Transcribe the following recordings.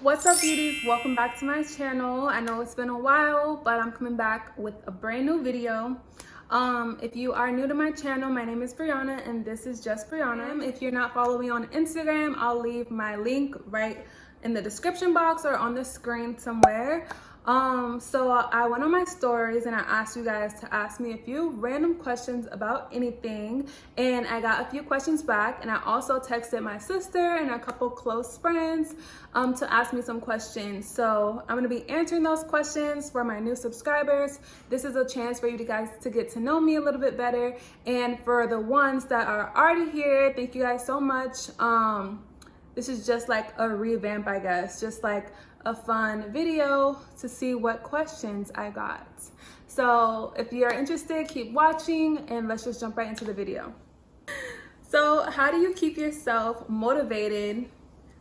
What's up, beauties? Welcome back to my channel. I know it's been a while, but I'm coming back with a brand new video. If you are new to my channel, my name is Briana and this is just Briana. If you're not following me on Instagram, I'll leave my link right in the description box or on the screen somewhere. So I went on my stories and I asked you guys to ask me a few random questions about anything, and I got a few questions back, and I also texted my sister and a couple close friends to ask me some questions. So I'm gonna be answering those questions for my new subscribers. This is a chance for you guys to get to know me a little bit better, and for the ones that are already here, thank you guys so much. This is just like a revamp, I guess, just like a fun video to see what questions I got. So if you're interested, keep watching and let's just jump right into the video. So how do you keep yourself motivated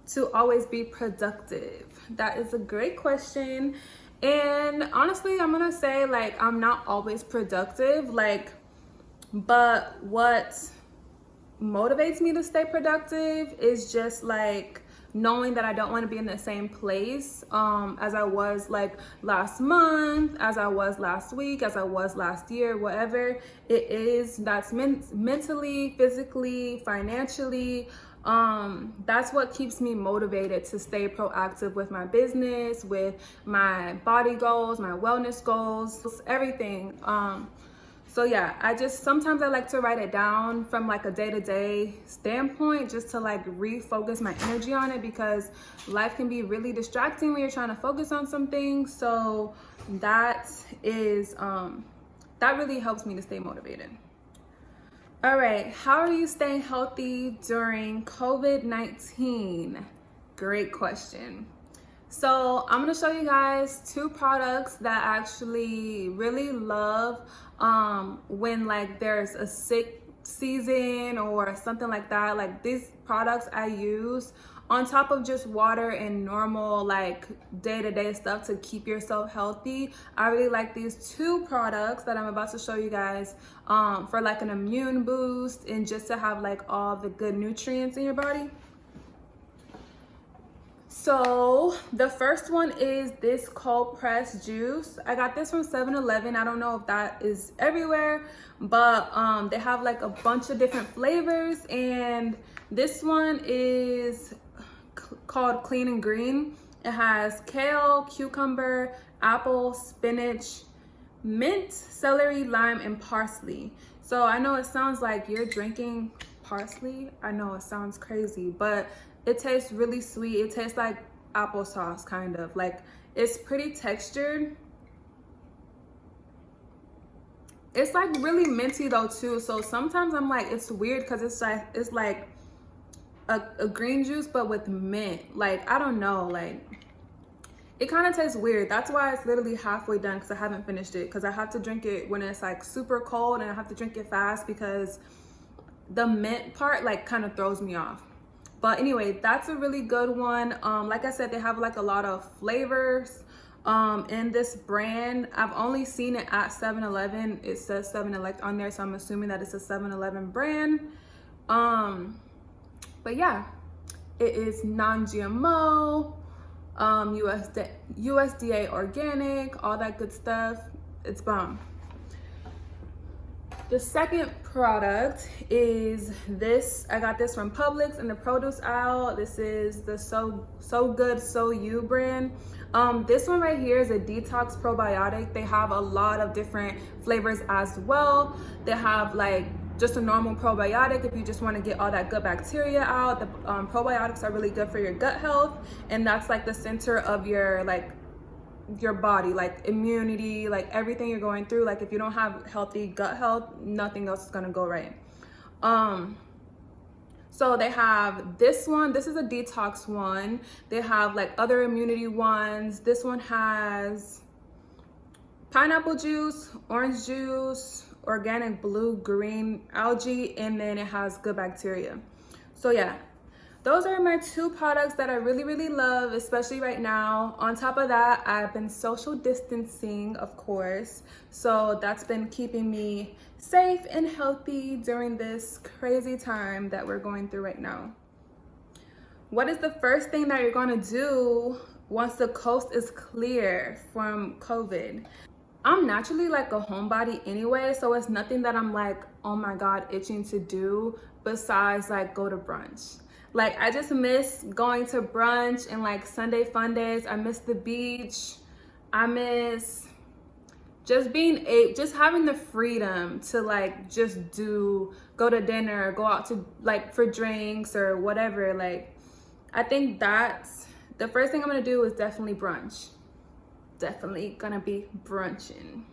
to always be productive? That is a great question. And honestly, I'm gonna say, like, I'm not always productive, but what motivates me to stay productive is just like knowing that I don't want to be in the same place as I was like last month, as I was last week, as I was last year, whatever it is that's mentally, physically, financially. That's what keeps me motivated to stay proactive with my business, with my body goals, my wellness goals, everything. So yeah, sometimes I like to write it down from like a day-to-day standpoint, just to like refocus my energy on it, because life can be really distracting when you're trying to focus on something. So that is, that really helps me to stay motivated. All right, how are you staying healthy during COVID-19? Great question. So I'm gonna show you guys two products that I actually really love when like there's a sick season or something like that. Like, these products I use on top of just water and normal like day-to-day stuff to keep yourself healthy. I really like these two products that I'm about to show you guys for like an immune boost and just to have like all the good nutrients in your body. So the first one is this cold pressed juice. I got this from 7-Eleven. I don't know if that is everywhere, but they have like a bunch of different flavors, and this one is called Clean and Green. It has kale, cucumber, apple, spinach, mint, celery, lime, and parsley. So I know it sounds like you're drinking parsley. I know it sounds crazy, but it tastes really sweet. It tastes like applesauce, kind of. Like, it's pretty textured. It's like really minty though too. So sometimes I'm like, it's weird because it's like a green juice but with mint. Like, I don't know, like it kind of tastes weird. That's why it's literally halfway done, because I haven't finished it, because I have to drink it when it's like super cold, and I have to drink it fast because the mint part like kind of throws me off. But anyway, that's a really good one. Like I said, they have like a lot of flavors in this brand. I've only seen it at 7-Eleven. It says 7-Elect on there, so I'm assuming that it's a 7-Eleven brand. But yeah, it is non-GMO, USDA organic, all that good stuff. It's bomb. The second product is this. I got this from Publix in the produce aisle. This is the So Good So You brand. This one right here is a detox probiotic. They have a lot of different flavors as well. They have like just a normal probiotic if you just want to get all that good bacteria out. The probiotics are really good for your gut health, and that's like the center of your body, like immunity, like everything you're going through. Like, if you don't have healthy gut health, nothing else is gonna go right. So they have this one. This is a detox one. They have like other immunity ones. This one has pineapple juice, orange juice, organic blue green algae, and then it has good bacteria. So yeah, those are my two products that I really love, especially right now. On top of that, I've been social distancing, of course. So that's been keeping me safe and healthy during this crazy time that we're going through right now. what is the first thing that you're gonna do once the coast is clear from COVID? I'm naturally like a homebody anyway, so it's nothing that I'm like, oh my God, itching to do besides like go to brunch. Like I just miss going to brunch and like Sunday fun days. I miss the beach. I miss just just having the freedom to like just go to dinner, go out to like for drinks or whatever. Like I think that's the first thing I'm gonna do is definitely brunch. Definitely gonna be brunching.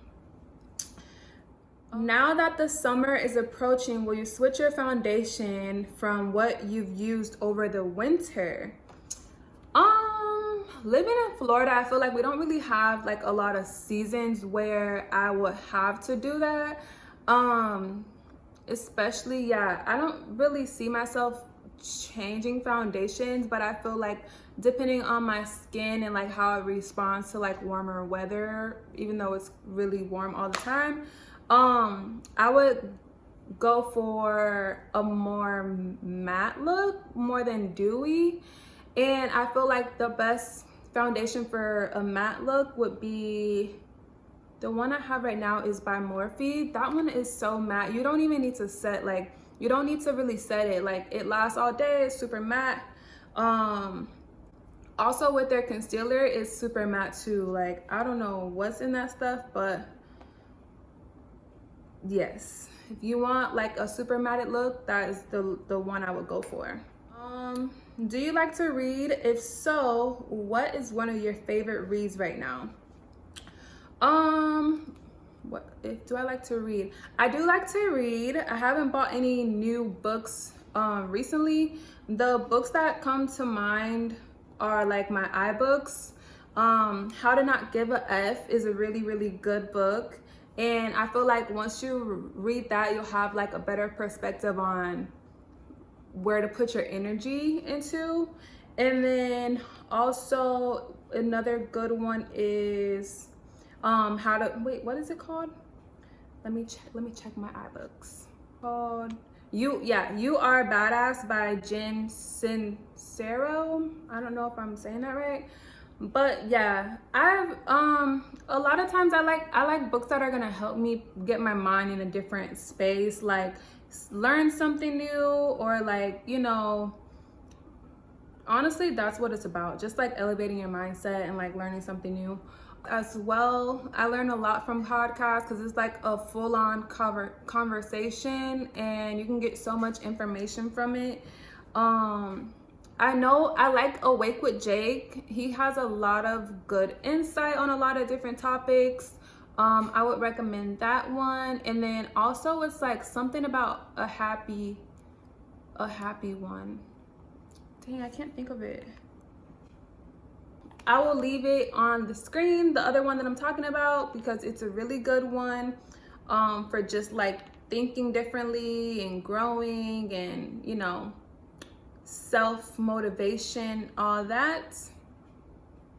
Now that the summer is approaching, will you switch your foundation from what you've used over the winter? Living in Florida, I feel like we don't really have like a lot of seasons where I would have to do that. Especially, yeah, I don't really see myself changing foundations, but I feel like depending on my skin and like how it responds to like warmer weather, even though it's really warm all the time, I would go for a more matte look more than dewy. And I feel like the best foundation for a matte look would be the one I have right now is by Morphe. That one is so matte. You don't even need to set, like, you don't need to really set it. Like, it lasts all day. It's super matte. Also with their concealer, it's super matte too. Like, I don't know what's in that stuff, but yes, if you want like a super matte look, that is the one I would go for. Do you like to read? If so, what is one of your favorite reads right now? Do I like to read? I do like to read. I haven't bought any new books recently. The books that come to mind are like my iBooks. How to Not Give a F is a really, really good book. And I feel like once you read that, you'll have like a better perspective on where to put your energy into. And then also another good one is what is it called? Let me check my iBooks. Called You Are Badass by Jen Sincero. I don't know if I'm saying that right. But yeah, I've a lot of times I like books that are gonna help me get my mind in a different space, like learn something new, or like, you know, honestly that's what it's about, just like elevating your mindset and like learning something new. As well, I learn a lot from podcasts because it's like a full-on conversation and you can get so much information from it. I know I like Awake with Jake. He has a lot of good insight on a lot of different topics. I would recommend that one. And then also it's like something about a happy one. Dang, I can't think of it. I will leave it on the screen, the other one that I'm talking about, because it's a really good one for just like thinking differently and growing and, you know, self-motivation, all that.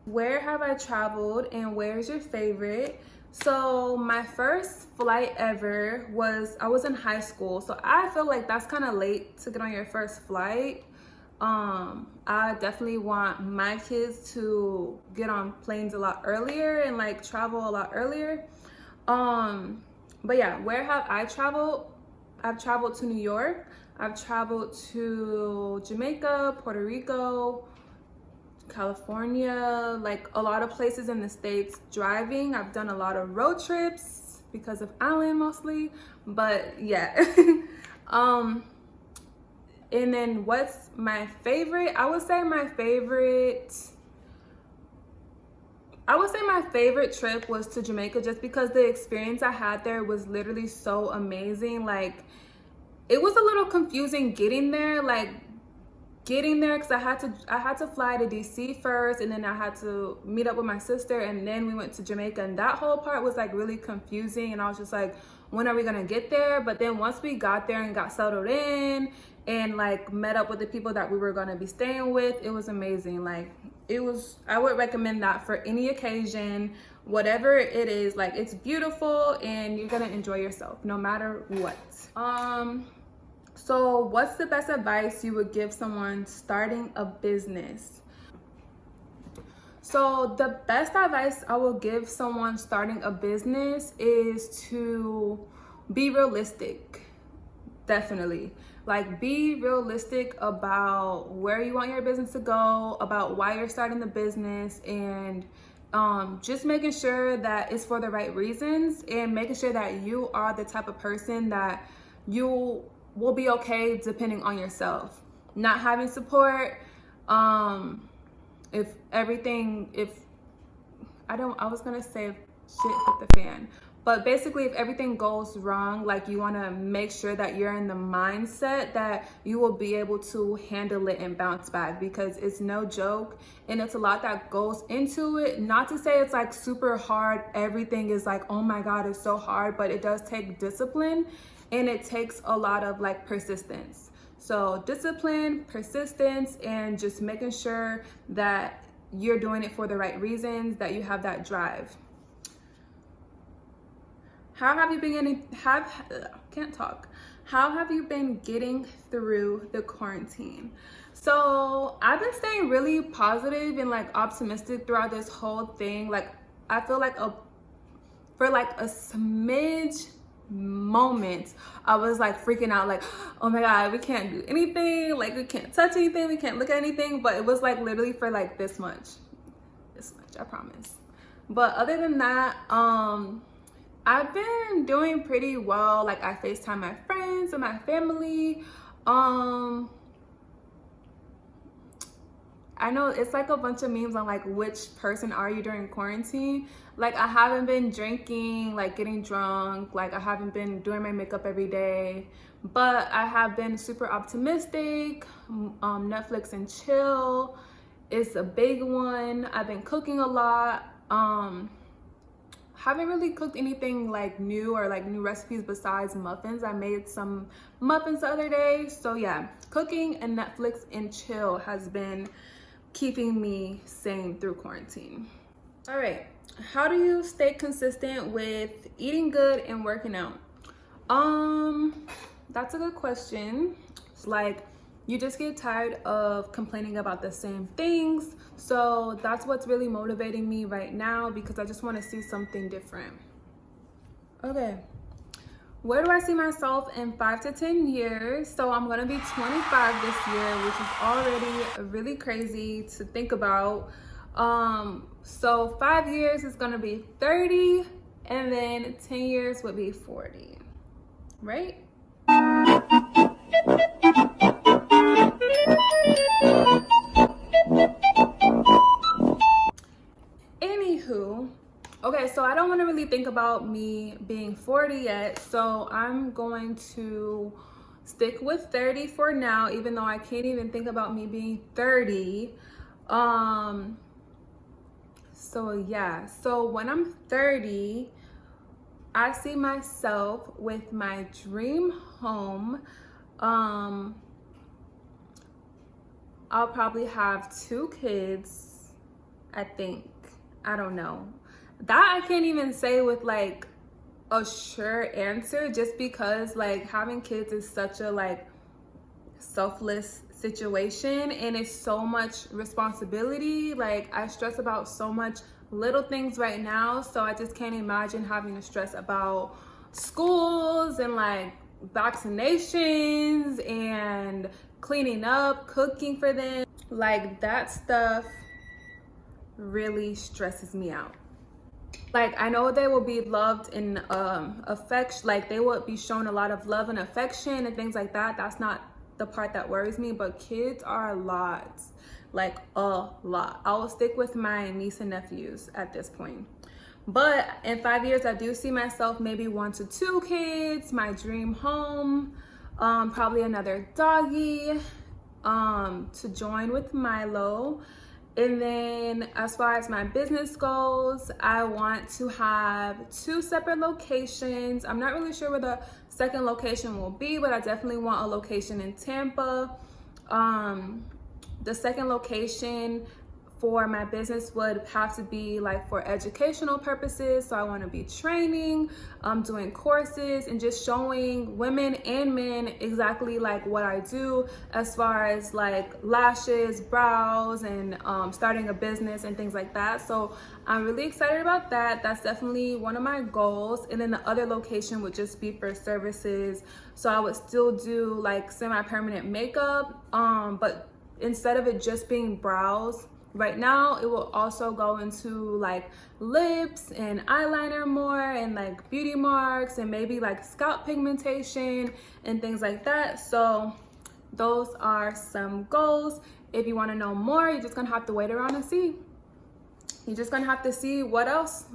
Where have I traveled and where's your favorite? So my first flight ever I was in high school, so I feel like that's kind of late to get on your first flight. I definitely want my kids to get on planes a lot earlier and like travel a lot earlier. But yeah, where have I traveled? I've traveled to New York. I've traveled to Jamaica, Puerto Rico, California, like a lot of places in the States driving. I've done a lot of road trips because of Alan mostly, but yeah. And then what's my favorite? I would say my favorite trip was to Jamaica, just because the experience I had there was literally so amazing. Like, it was a little confusing getting there because I had to fly to DC first, and then I had to meet up with my sister, and then we went to Jamaica, and that whole part was like really confusing, and I was just like, when are we gonna get there? But then once we got there and got settled in and like met up with the people that we were gonna be staying with, it was amazing. Like, I would recommend that for any occasion, whatever it is. Like, it's beautiful and you're gonna enjoy yourself no matter what. So what's the best advice you would give someone starting a business? So the best advice I will give someone starting a business is to be realistic. Definitely. Like, be realistic about where you want your business to go, about why you're starting the business, and just making sure that it's for the right reasons, and making sure that you are the type of person that you will be okay depending on yourself. Not having support, if I was gonna say if shit hit the fan, but basically if everything goes wrong, like, you want to make sure that you're in the mindset that you will be able to handle it and bounce back, because it's no joke and it's a lot that goes into it. Not to say it's like super hard, everything is like, oh my god, it's so hard, but it does take discipline, and it takes a lot of like persistence. So discipline, persistence, and just making sure that you're doing it for the right reasons, that you have that drive. How have you been How have you been getting through the quarantine? So I've been staying really positive and like optimistic throughout this whole thing. Like, I feel like for like a smidge moment, I was like freaking out, like, oh my god, we can't do anything, like we can't touch anything, we can't look at anything. But it was like literally for like this much, I promise. But other than that, I've been doing pretty well. Like, I FaceTime my friends and my family. I know it's like a bunch of memes on like, which person are you during quarantine? Like, I haven't been drinking, like getting drunk, like I haven't been doing my makeup every day, but I have been super optimistic. Netflix and chill is a big one. I've been cooking a lot. Haven't really cooked anything like new or like new recipes besides muffins. I made some muffins the other day. So yeah, cooking and Netflix and chill has been keeping me sane through quarantine. All right, how do you stay consistent with eating good and working out? That's a good question. It's like, you just get tired of complaining about the same things. So that's what's really motivating me right now, because I just want to see something different. Okay, where do I see myself in 5 to 10 years? So I'm gonna be 25 this year, which is already really crazy to think about. So 5 years is gonna be 30, and then 10 years would be 40, right? Anywho, okay, so I don't want to really think about me being 40 yet, so I'm going to stick with 30 for now, even though I can't even think about me being 30. So yeah, so when I'm 30, I see myself with my dream home. I'll probably have 2 kids, I think. I don't know. That I can't even say with like a sure answer, just because like having kids is such a like selfless situation, and it's so much responsibility. Like, I stress about so much little things right now, so I just can't imagine having to stress about schools and like vaccinations and cleaning up, cooking for them. Like, that stuff really stresses me out. Like, I know they will be loved and affection, like they will be shown a lot of love and affection and things like that. That's not the part that worries me, but kids are a lot, like a lot. I will stick with my niece and nephews at this point. But in 5 years, I do see myself maybe 1 to 2 kids, my dream home, probably another doggy to join with Milo. And then as far as my business goes, I want to have 2 separate locations. I'm not really sure where the second location will be, but I definitely want a location in Tampa. The second location for my business would have to be like for educational purposes. So I want to be training, doing courses, and just showing women and men exactly like what I do as far as like lashes, brows, and starting a business and things like that. So I'm really excited about that. That's definitely one of my goals. And then the other location would just be for services. So I would still do like semi-permanent makeup, but instead of it just being brows, right now it will also go into like lips and eyeliner more, and like beauty marks, and maybe like scalp pigmentation and things like that. So those are some goals. If you want to know more, you're just gonna have to wait around and see. You're just gonna have to see what else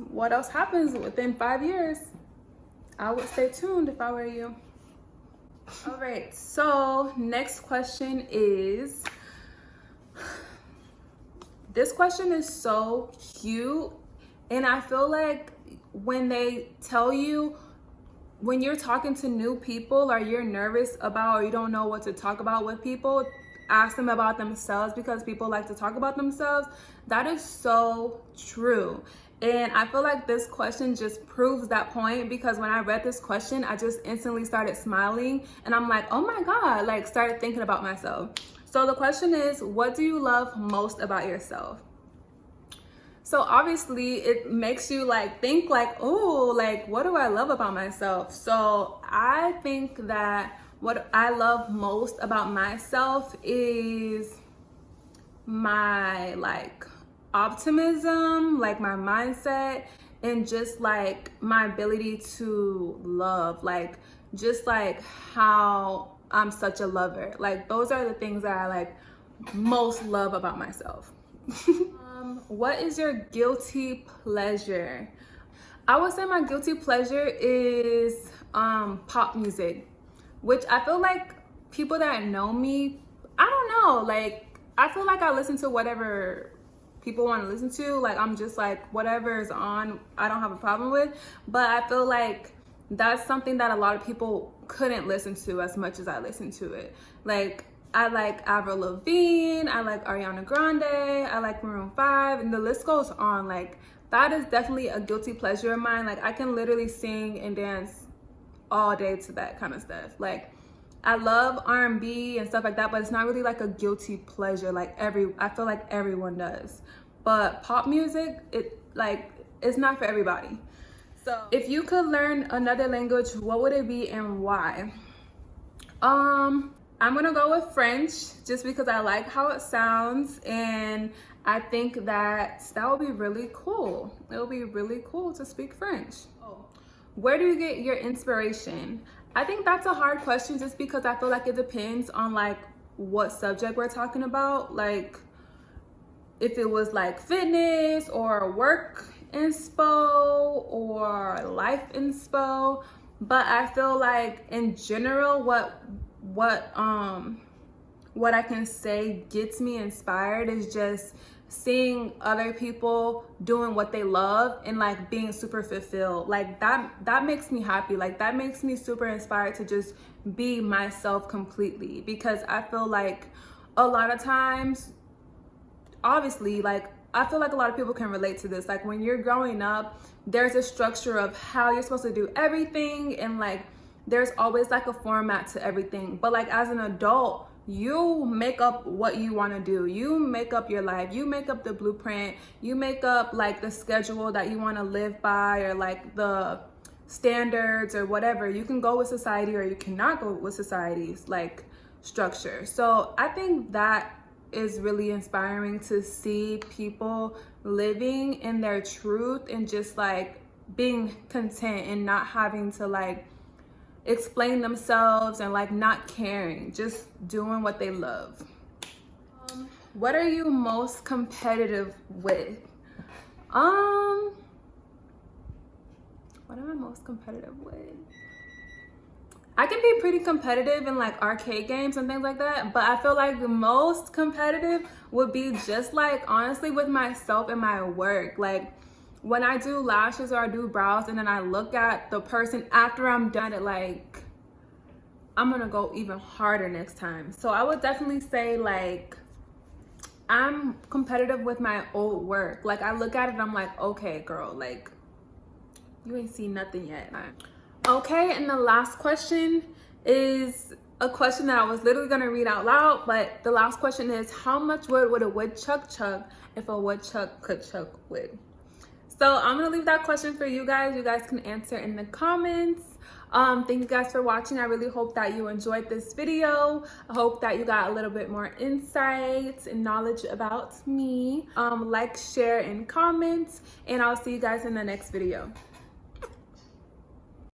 happens within 5 years. I would stay tuned if I were you. All right, so next question is, this question is so cute, and I feel like when they tell you, when you're talking to new people or you're nervous about, or you don't know what to talk about with people, ask them about themselves, because people like to talk about themselves. That is so true. And I feel like this question just proves that point, because when I read this question, I just instantly started smiling, and I'm like, oh my God, like started thinking about myself. So the question is, what do you love most about yourself? So obviously it makes you like think like, oh, like what do I love about myself? So I think that what I love most about myself is my like optimism, like my mindset, and just like my ability to love, like just like how I'm such a lover. Like those are the things that I like most love about myself. What is your guilty pleasure? I would say my guilty pleasure is pop music, which I feel like people that know me, I don't know, like I feel like I listen to whatever people want to listen to. Like I'm just like whatever is on, I don't have a problem with. But I feel like that's something that a lot of people couldn't listen to as much as I listen to it. Like I like Avril Lavigne, I like Ariana Grande, I like Maroon 5, and the list goes on. Like that is definitely a guilty pleasure of mine. Like I can literally sing and dance all day to that kind of stuff. Like I love R&B and stuff like that, but it's not really like a guilty pleasure like I feel like everyone does. But pop music, it's not for everybody. So if you could learn another language, what would it be and why? I'm gonna go with French, just because I like how it sounds, and I think that would be really cool. It would be really cool to speak French. Where do you get your inspiration? I think that's a hard question, just because I feel like it depends on like what subject we're talking about. Like if it was like fitness or work inspo or life inspo. But I feel like in general, what I can say gets me inspired is just seeing other people doing what they love and like being super fulfilled. Like that makes me happy. Like that makes me super inspired to just be myself completely, because I feel like a lot of times, obviously, like I feel like a lot of people can relate to this. Like when you're growing up, there's a structure of how you're supposed to do everything, and like there's always like a format to everything. But like as an adult, you make up what you want to do. You make up your life. You make up the blueprint. You make up like the schedule that you want to live by, or like the standards or whatever. You can go with society or you cannot go with society's like structure. So I think that is really inspiring, to see people living in their truth and just like being content and not having to like explain themselves and like not caring, just doing what they love. What are you most competitive with? What am I most competitive with? I can be pretty competitive in like arcade games and things like that, but I feel like the most competitive would be just like honestly with myself and my work. Like when I do lashes or I do brows and then I look at the person after I'm done it, like I'm gonna go even harder next time. So I would definitely say like I'm competitive with my old work. Like, I look at it and I'm like, okay, girl, like, you ain't seen nothing yet. Okay, and the last question is a question that I was literally gonna read out loud, but the last question is, how much wood would a woodchuck chug if a woodchuck could chug wood? So I'm gonna leave that question for you guys. You guys can answer in the comments. Thank you guys for watching. I really hope that you enjoyed this video. I hope that you got a little bit more insight and knowledge about me. Like, share, and comment, and I'll see you guys in the next video.